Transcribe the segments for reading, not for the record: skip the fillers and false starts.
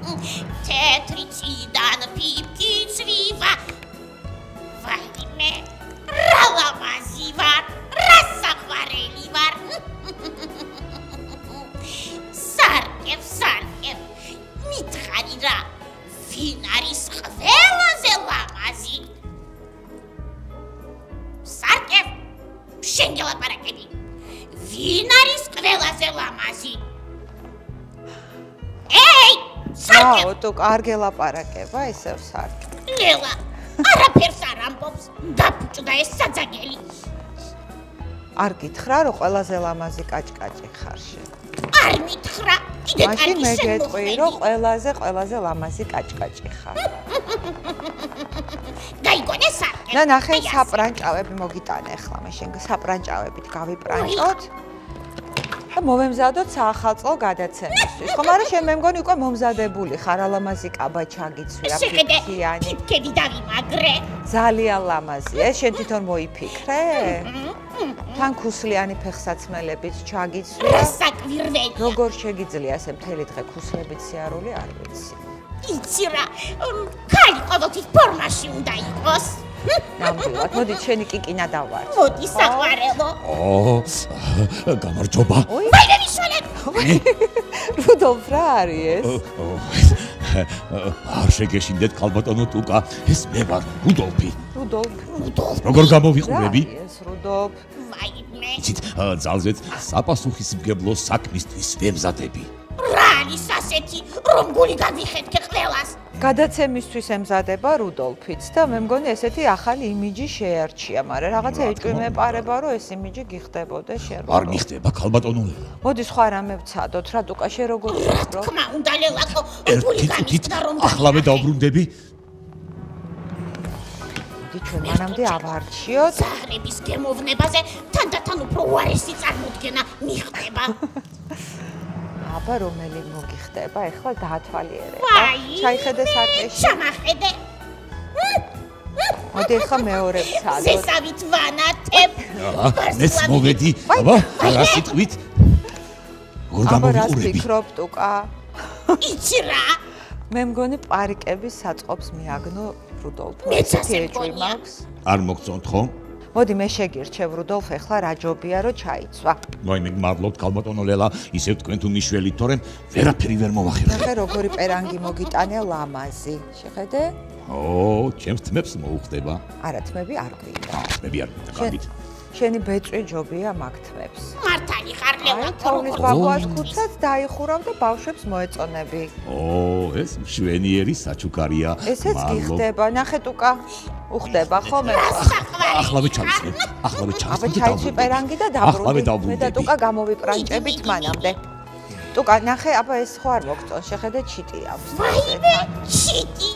თეთრი ციდან ფიფთი ცვივა ვაიმე რა ლამაზი ვარ რა საყვარელი ვარ სარკევ მითხარი რა ვინ არის ყველაზე ლამაზი სარკევ შენ გელაპარაკები ვინ არის ყველაზე ლამაზი ეი სარკევ აუ თუ არ გელაპარაკება ისევ სარკევ ლელა არაფერს არ ამბობს დაფუჭდა ეს საძაგელი არ გითხრა რომ ყველაზე ლამაზი კაჭკაჭი ხარ შენ არ მითხრა კიდე მაშინ მე გეტყვი რომ ყველაზე ლამაზი კაჭკაჭი ხარ გაიგონე სარკევ და ნახე საპრანჭავები მოგიტანე ახლა მე შენ საპრანჭავებით გავიპრანჭოთ და მოვემზადოთ საახალწლო გადაცემისთვის ხო მაგრამ შენ მე მგონი უკვე მომზადებული ხარ ალამაზი კაბა ჩაგიცვია ფიფთიანი ფიფთები დავიმაგრე ძალიან ლამაზია ეს შენ თვითონ მოიფიქრე თან ქუსლიანი ფეხსაცმელებით ჩაგიცვია საკვირველი როგორ შეგიძლია ესე მთელი დღე ქუსლებით სიარული არ ვიცი იცი რა ქალი ყოველთვის ფორმაში უნდა იყოს ნამდვილად მოდი შენი კიკინა დავარ მოდი საყვარელო გამარჯობა ვაიმე მიშველე რუდოლფ რა არის არ შეგეშინდეთ ქალბატონო ტუკა ეს მე ვარ რუდოლფი რუდოლფ როგორ გამოვიყურები ეს რუდოლფ ვაიმე იცით ძალზეც საპასუხისმგებლო საქმისთვის ვემზადები რა არის ასეთი რომ გული გავიხეთქე ყველას გადაცემისთვის ემზადება რუდოლფიც და მე მგონი ესეთი ახალი იმიჯი შეერჩია, მაგრამ რაღაცა ეჭვმეპარება რომ ეს იმიჯი გიხდებოდა შენ. არ მიხდება ქალბატონო ლელა. მოდი სხვა რამე ვცადოთ, რა ტუკა შენ როგორ ვფიქრო? თქმა უნდა ლელაკო, გული გამიწდა რომ ახლავე დავბრუნდები. მოდი ჩვენ მანამდე ავარჩიოთ. ზახრების გემოვნებაზე თანდათან უფრო უარესი წარმოდგენა მიხდება. აბა რომელი მოგიხდება ახლა დაათვალიერება ჩაიხედე სარკეში ჩამახედე მოდი ახლა მეორე ვცადოთ ზესავით ვანათებ მეც მოვედი აბა რა სიტყვით როგორ აბა რა გამოვიყურები ფიქრობ ტუკა იცი რა მე მგონი პარიკების საწყობს მიაგნო რუდოლფო მეც ესეთი ასე ეჭვი მგონია. მაქვს არ მოგწონთ ხო მოდი მე შეგირჩევ რუდოლფ ახლა რა ჯობია რომ ჩაიცვა ვაიმე მადლობთ ქალბატონო ლელა ისევ თქვენ თუ მიშველით თორემ ვერაფერი ვერ მოვახერხებ ნახე როგორი პერანგი მოგიტანე ლამაზი შეხედე ჩემს თმებს მოუხდება არა თმები არ გვინდა თმები არ გვინდა კარგით შენი ბეწვი ჯობია მაგ თმებს მართალი ხარ ლელა თოვლის ბაბუას ქუცაც დაიხურავ და ბავშვებს მოეწონები ეს მშვენიერი საჩუქარია ესეც გიხდება ნახე ტუკა უხდება ხო მე ახლავე ჩავისვენ ახლავე აბა ჩაიცვი პერანგი და დაბრუნდი მე და ტუკა გამოვიპრანჭებით მანამდე ტუკა ნახე აბა ეს ხო არ მოგწონს შეხედე ჩიტი აქვს ვაიმე ჩიტი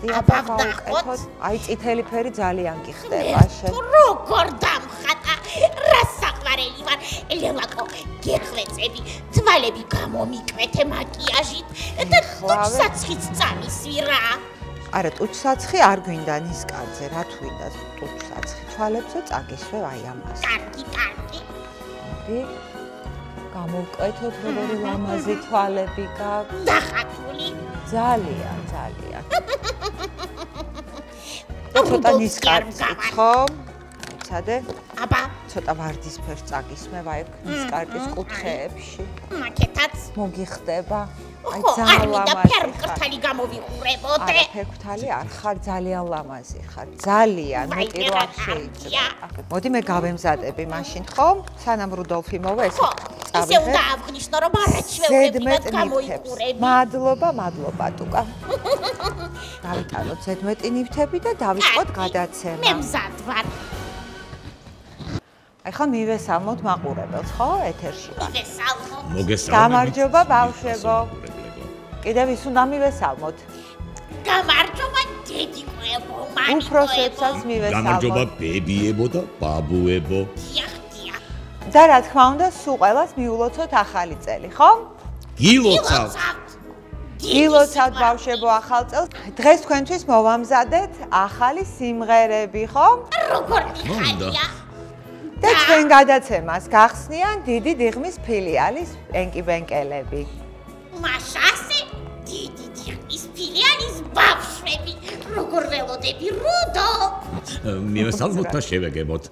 მოდი აბა გავუკეთოთ აი წითელი ფერი ძალიან გიხდება შენ როგორ დამხატა რა საყვარელი ვარ ლელაკო გეხვეწები თვალები გამომიკვეთე მაკიაჟით და ტუჩსაცხიც წამისვი რა არა ტუჩსაცხი არ გვინდა ნისკარტზე რა თუ ვინდა ტუჩსაცხი თვალებზე წაგისვე აი ამას კარგი მოდი გამოვკეთოთ როგორი ლამაზი თვალები გაქვს დახატული ძალიან ცოტა ნისკარტს ხო ცადე აბა ცოტა ვარდისფერს წაგისმე ვაიქ ნისკარტის კუთხეებში მაკეთაც მოგიხდება აი ხო არ ძალიან მინდა ლამაზი ფერმკრთალი გამოვიყურებოდე არა ფერმკრთალი არ ხარ ძალიან ლამაზი ხარ ძალიან მეტი რო არ შეიძლება მოდი მე გავემზადები მაშინ ხო სანამ რუდოლფი მოვა ეს ისე უნდა აღნიშნო რომ არაჩვეულებრივად გამოიყურები მადლობა ტუკა დავიტანოთ ზედმეტი ნივთები და დავიწყოთ გადაცემა მე მზად ვარ აი ხო მივესალმოთ მაყურებელს ხო ეთერში ვარ მოგესალმებით გამარჯობა ბავშვებო კიდევ ის უნდა მივესალმოთ გამარჯობა დედიკოებო უფროსებსაც მივესალმოთ გამარჯობა ბებიებო და ბაბუებო და რა თქმა უნდა სულ ყველას მიულოცოთ ახალი წელი ხო გილოცავთ ბავშვებო ახალ წელს დღეს თქვენთვის მოვამზადეთ ახალი სიმღერები ხო როგორ მიხარია და ჩვენ გადაცემას გახსნიან დიდი დიღმის ფილიალის პენკიბენკელები მაშასე დიდი ბავშვები, როგორ ველოდები, რუდო? მივესალმოთ და შევეგებოთ.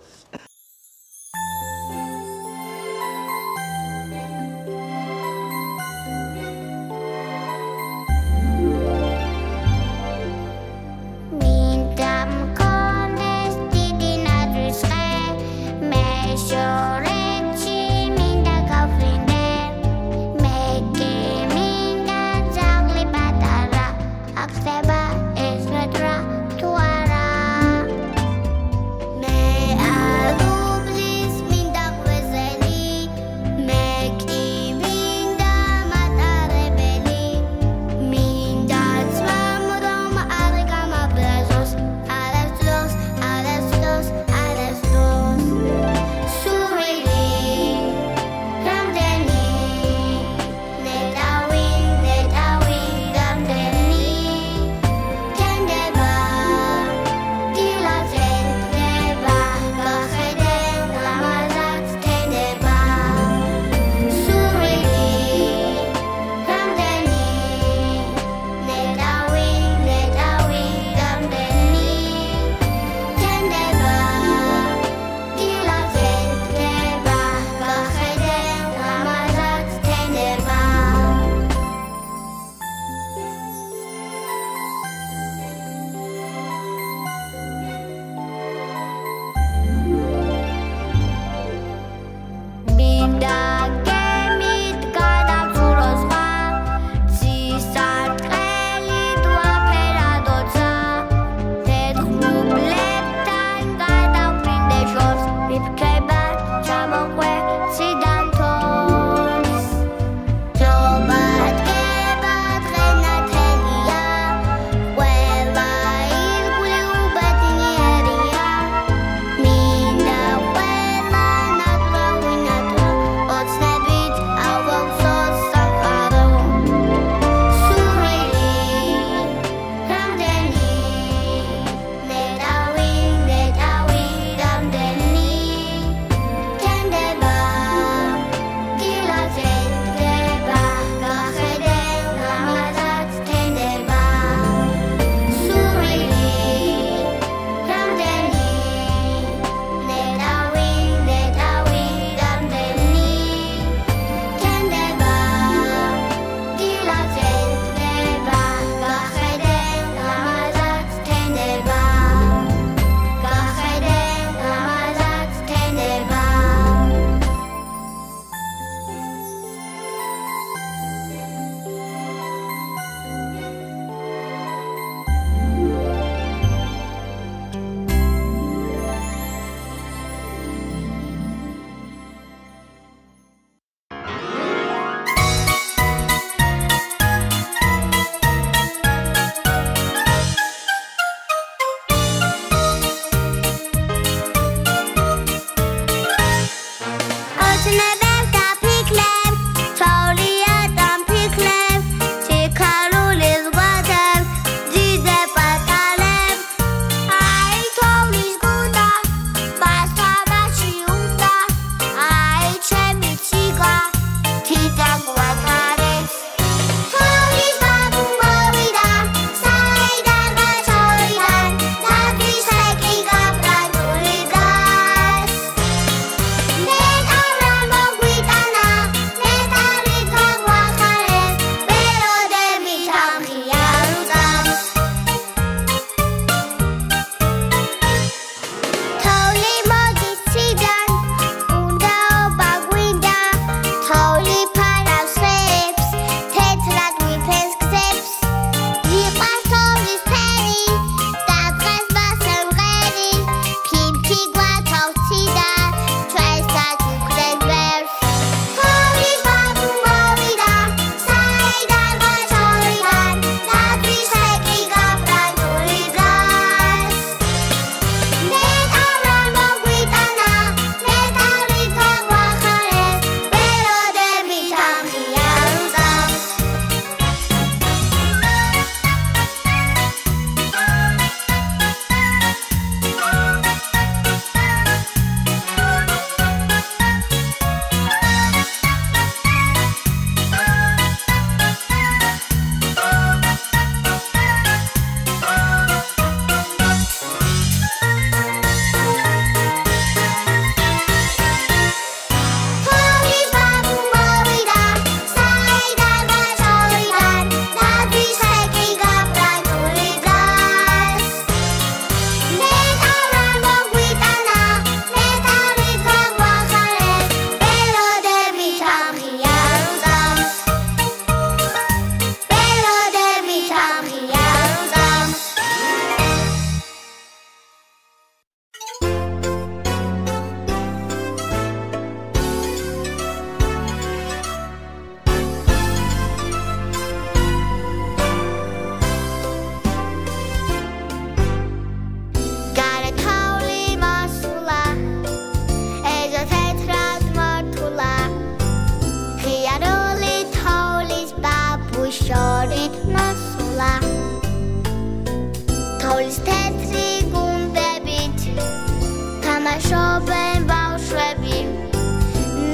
თამაშობენ ბავშვები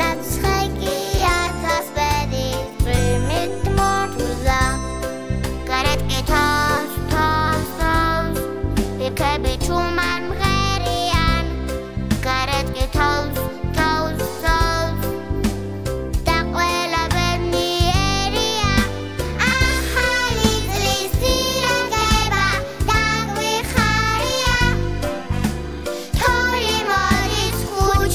ნაცხეკია თასპედი წვიმით მორთულდა გარეთ კი თავს იქები ჩუმან მღერიან გარეთ კი თავს და ყველა ბედნიერია ახალი წლის ძილაკება დაგვიხარია თორი მოდის ხუთ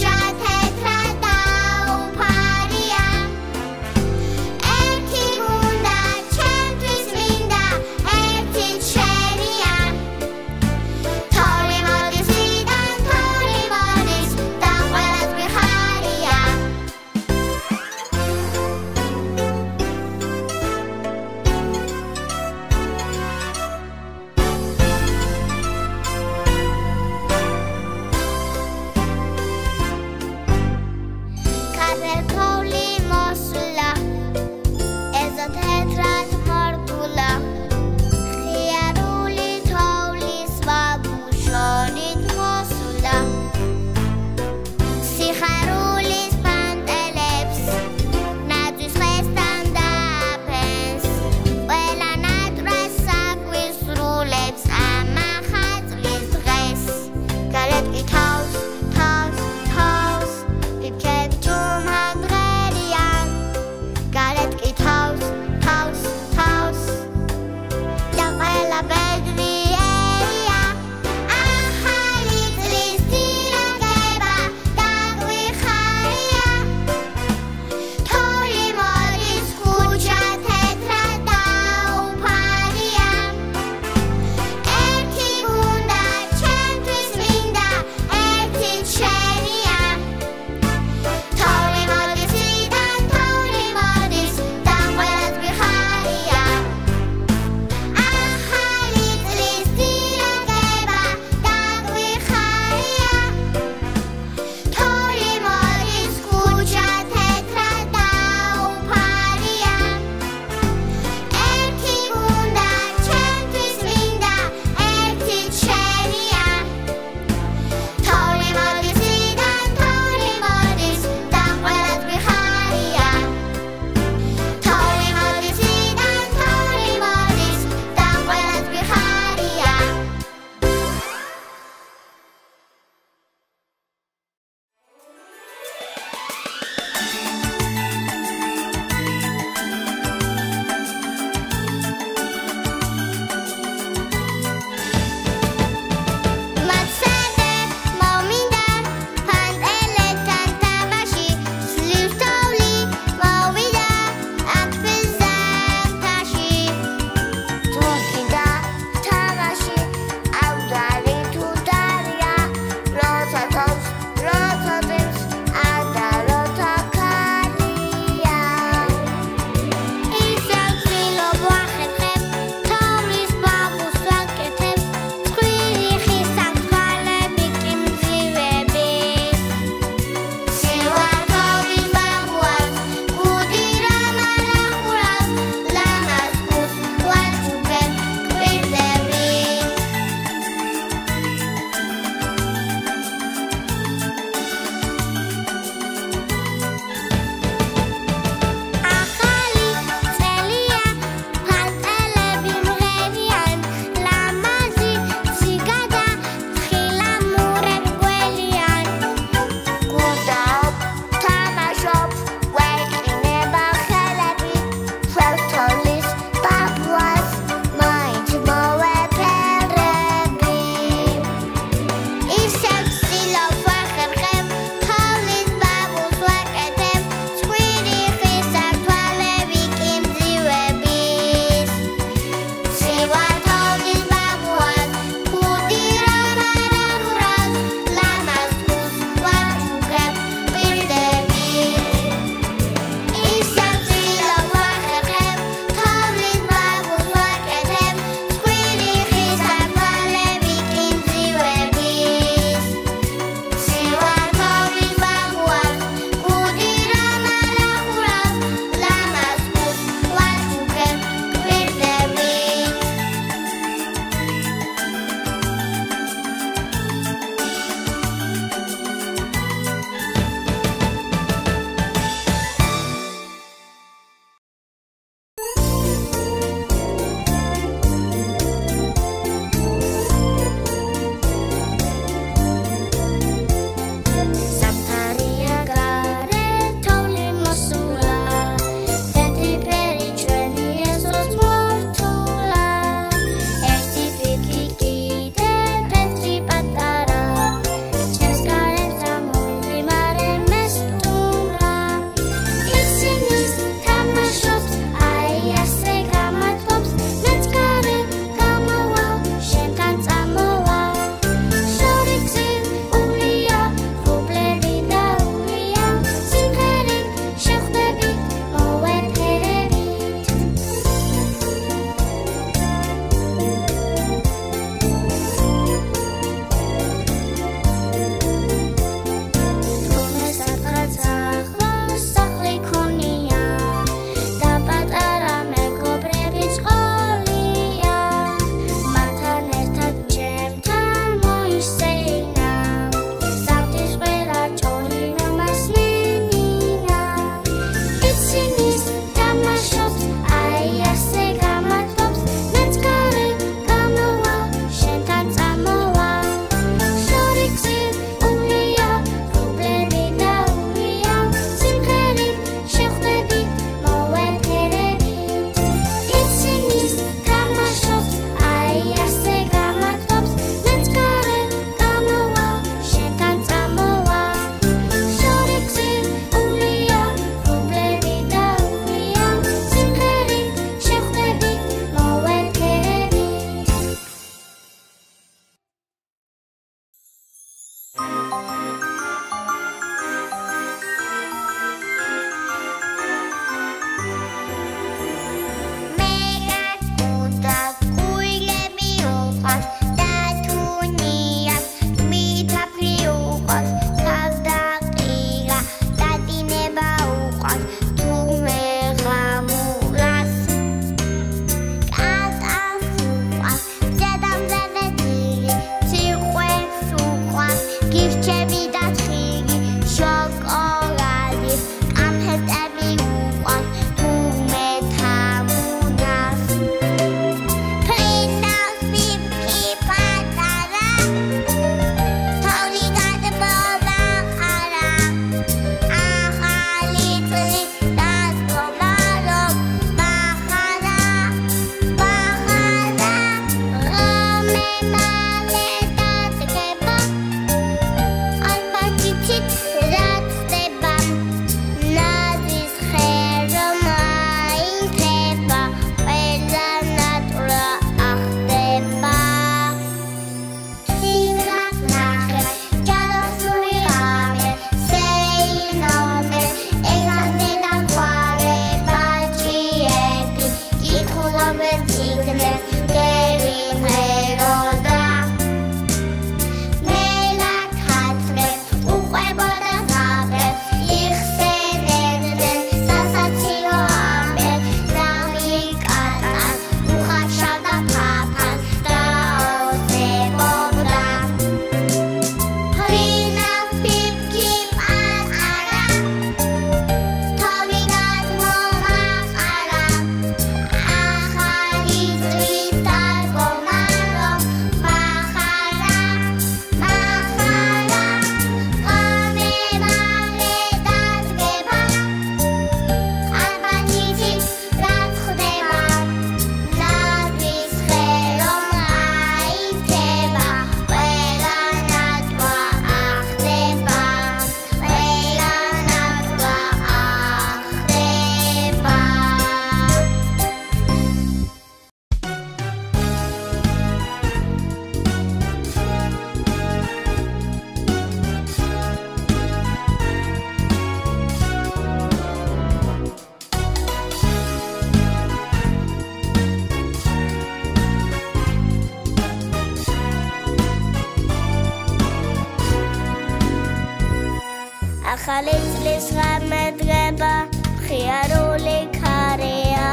ახალი წლის ღამე-დღება მხიარული ქარია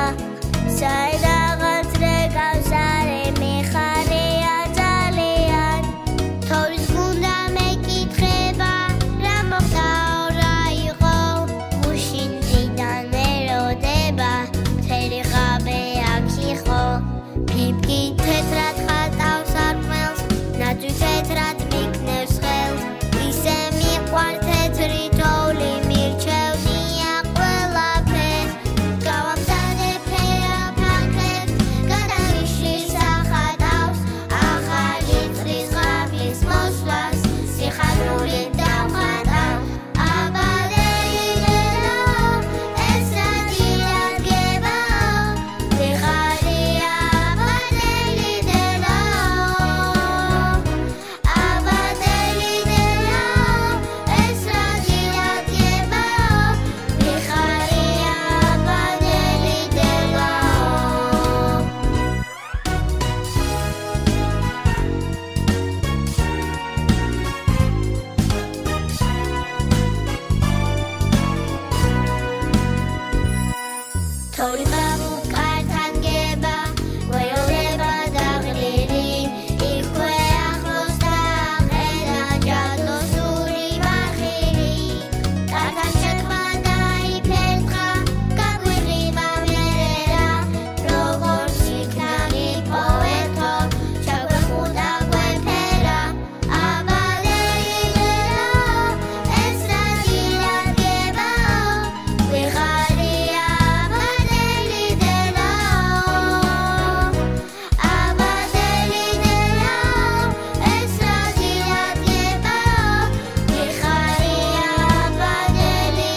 საიდანაც რეკავს არე მიხარია ძალიან თოვლის გუნდა მეკითხება რა მოხდაო რა იყო გუშინ დღიდან მეროდება მთელი ღამე აქ იყო ფიფკი თეთრად ხატავს სარკმელს ნაძვი თეთრად მიქნევს ხელს ისე მიყვარს თეთრი თოვლი მირჩევნია ყველაფერს გავამზადე ფერაფანქრებს გადაგიშლის ახადავს ახალი წლის ღამის მოსვლას სიხარული დავხატავ აბადელი დედაო ეს რა დილადგებაო ვიხარია აბადელი დედაო აბადელი დედაო ეს რა დილადგებაო ვიხარია აბადელი თოვლი ბაბუკართან გება გვეულება დაღლილი იქვე ახლოს დააყენა ჯადოსური მახილი კართან შექმა დაიფერთხა გაგვიღიმა მერერა როგორც იქნა მიპოვეთო ჩაგვეხუდა გვეფერა აბადელი დედაო ეს რა დილადგებაო ვიხარია აბადელი დედაო აბადელი დედაო ეს რა დილადგებაო ვიხარია აბადელი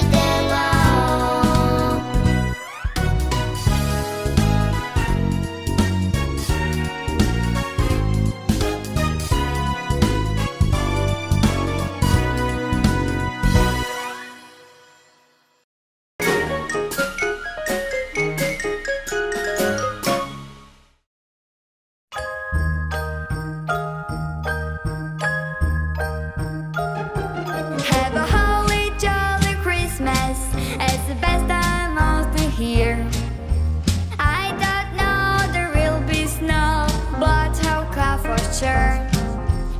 Have a holly jolly Christmas. It's the best time of the year. I don't know there will be snow, but I'll come for sure.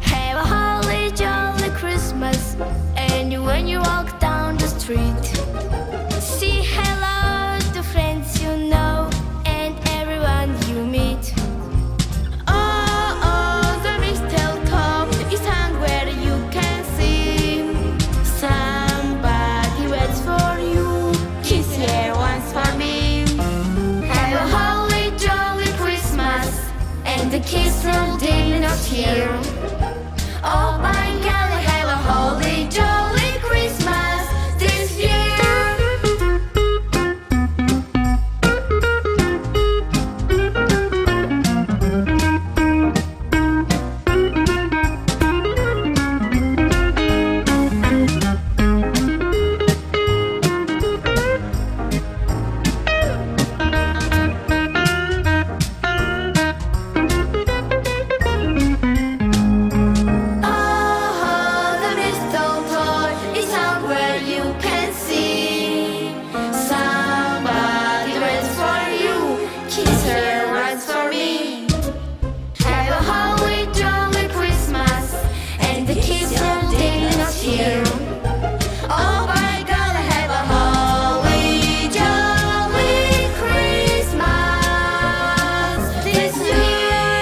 Have a holly jolly Christmas. And when you walk down the street, say hello to friends you know and everyone you meet. Oh, oh, the mistletoe is hung where you can see. Somebody waits for you. Kiss here once for me. Have a holly jolly Christmas, and the kiss from did not hear. Oh my God, have a holly jolly Christmas this year. Oh, the mistletoe is hung where you can see. Somebody waits for you. Kiss her once for me. Have a holly jolly Christmas, and the kiss from did not hear. Oh my God, have a holly jolly Christmas this year.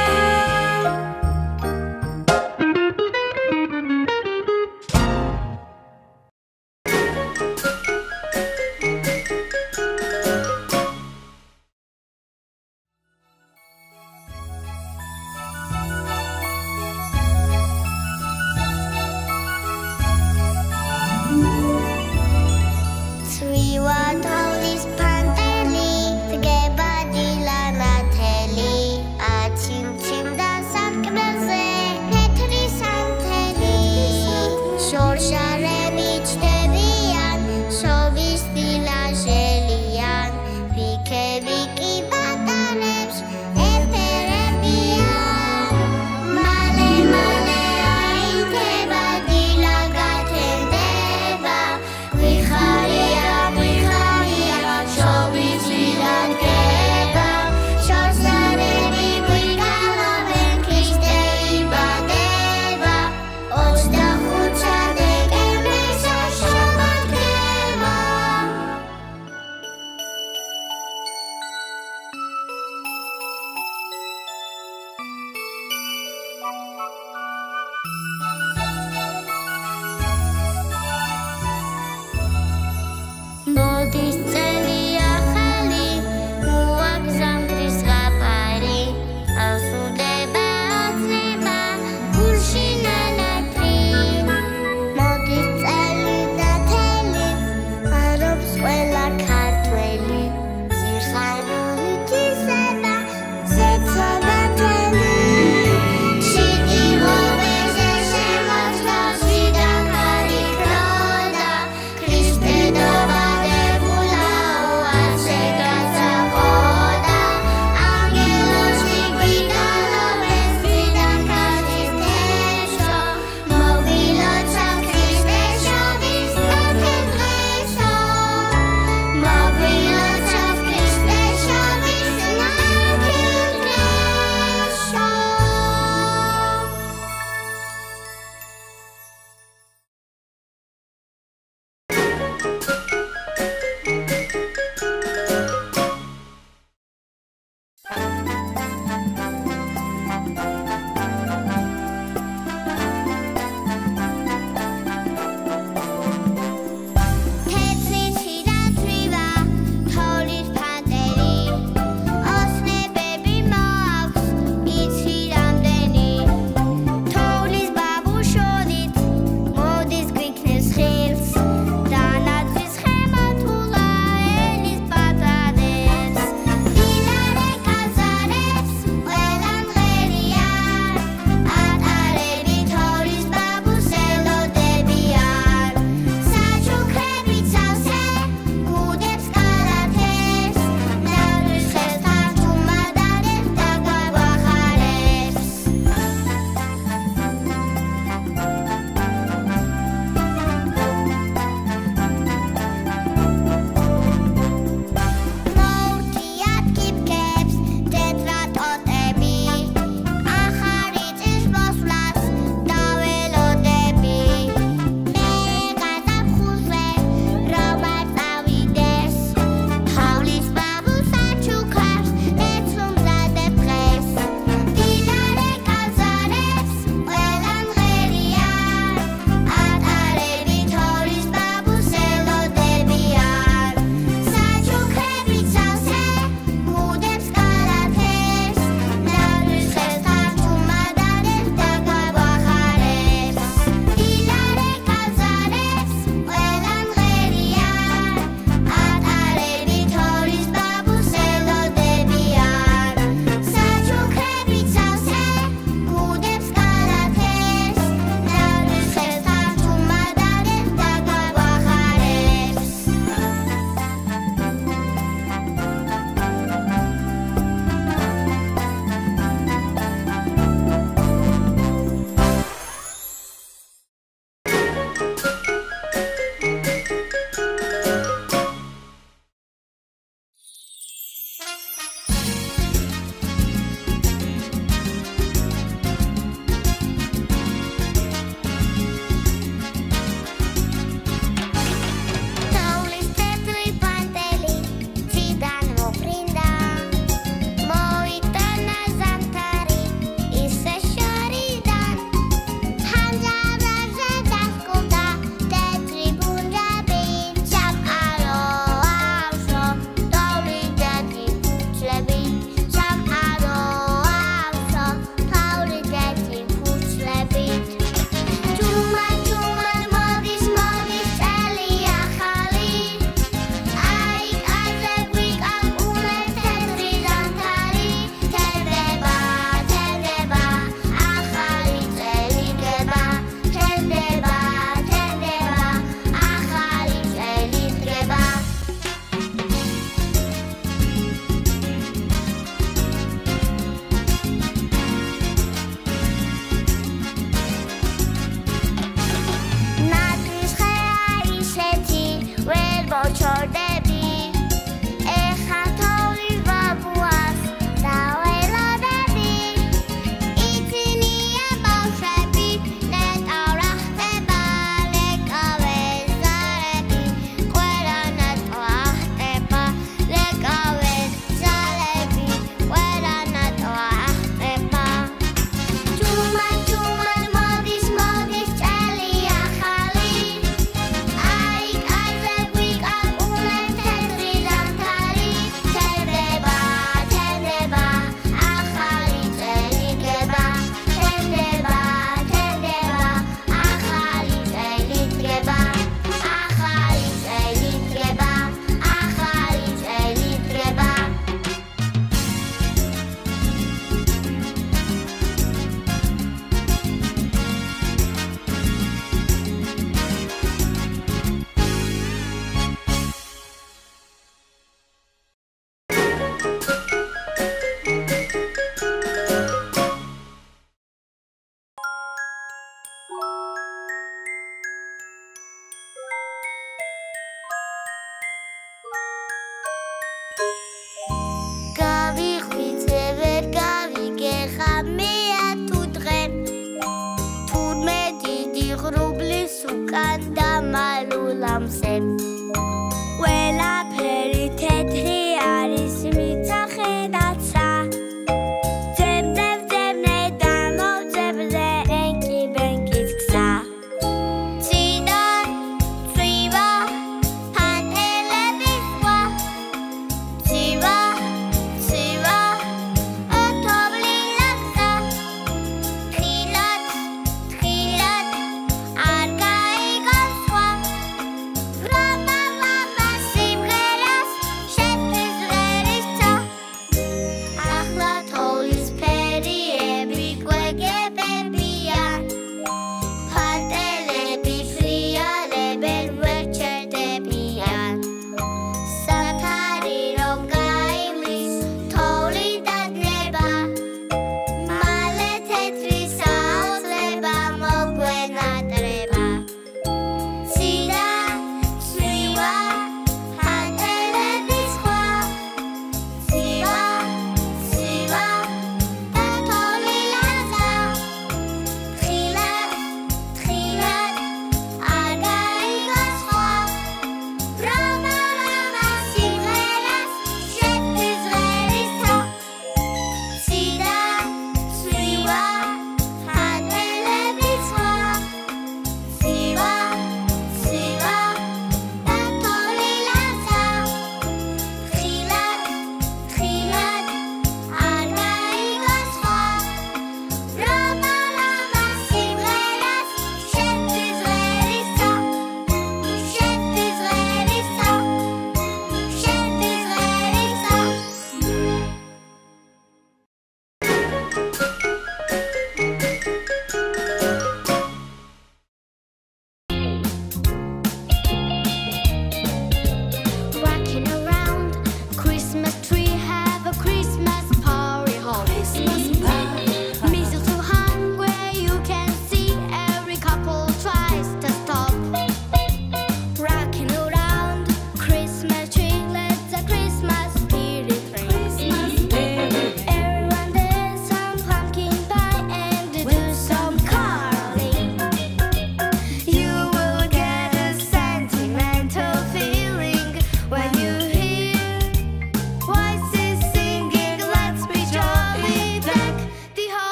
Male, male, ai te badila gatendeba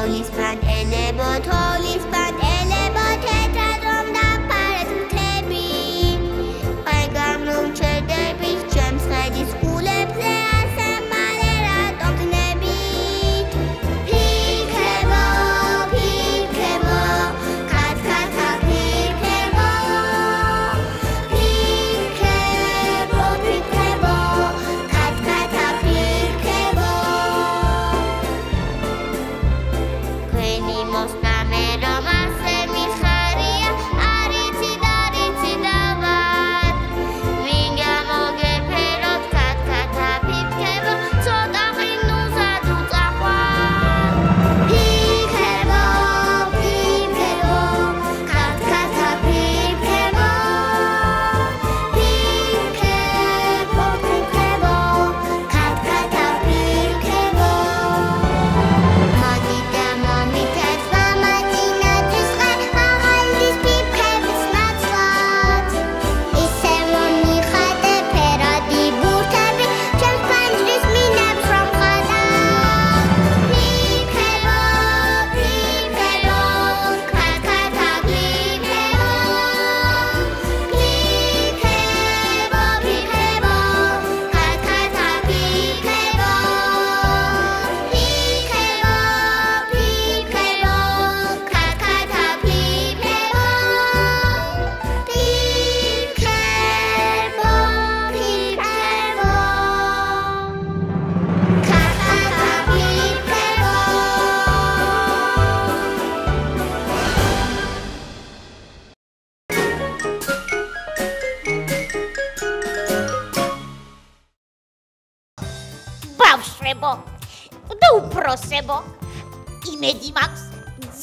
თოვლის პანტენებო თოვლის პანტენებო თეთრად რომ დაფარეთ მთები ყველგან რომ ჩერდებით ჩემს ხედის გულებზე ასე მალე რატომ დნებით ფიქრებო ფიქრებო კაცკაცა ფიქრებო ფიქრებო ფიქრებო კაცკაცა ფიქრებო Kveni mostame რომ ასე მიხარია არიცი და რიცი დავად ვინ გამოგეფეროთ კაცკაცა ფიქრებო ცოტა ხინუსად უწახვარ ფიქრებო ფიქრებო კაცკაცა ფიქრებო ფიქრებო ფიქრებო კაცკაცა ფიქრებო Magita mamitas mamatina trisqa agaldis pipkebs natslat Ise monixate peradi burtebi chems panjris minebs rom khada Pipkebo pipkebo kackaca pipkebo Pipkebo pipkebo kackaca pipkebo Pipkebo pipkebo kackaca pipkebo Pipkebo ბავშვებო და უფროსებო იმედი მაქვს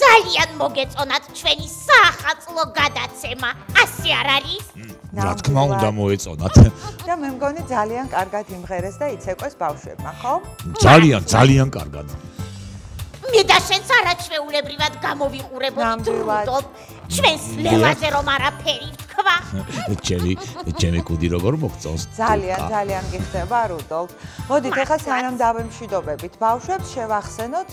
ძალიან მოგეწონათ ჩვენი საახალწლო გადაცემა ასე არ არის რა თქმა უნდა მოეწონათ. და მე მგონი ძალიან კარგად იმღერეს და იცეკვეს ბავშვებმა, ხო? ძალიან კარგად. მე და შენც არაჩვეულებრივად გამოვიყურებოდი ნამდვილად. რუდოლფ ჩვენს ლელაზე რომ არაფერი თქვა ჩემი კუდი როგორ მოგწონს? ძალიან გიხდება რუდოლფ. მოდით ახლა სანამ დავემშვიდობებით ბავშვებს შევახსენოთ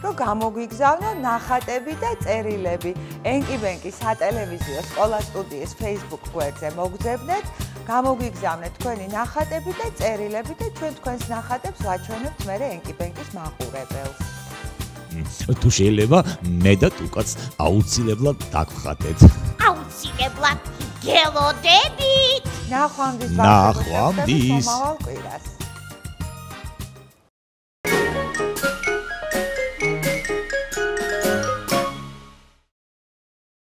რომ გამოგვიგზავნო ნახატები და წერილები. ენკი-ბენკი სატელევიზიო სკოლა სტუდიის Facebook გვერდზე მოგძებნეთ, გამოგვიგზავნეთ თქვენი ნახატები და წერილები და ჩვენ თქვენს ნახატებს ვაჩვენებთ მერე ენკი-ბენკის მაყურებელს. თუ შეიძლება მე და თუკაც აუცილებლად დაგხატეთ. აუცილებლად გელოდებით ნახვამდის ნახვამდის. მომავალ კვირას.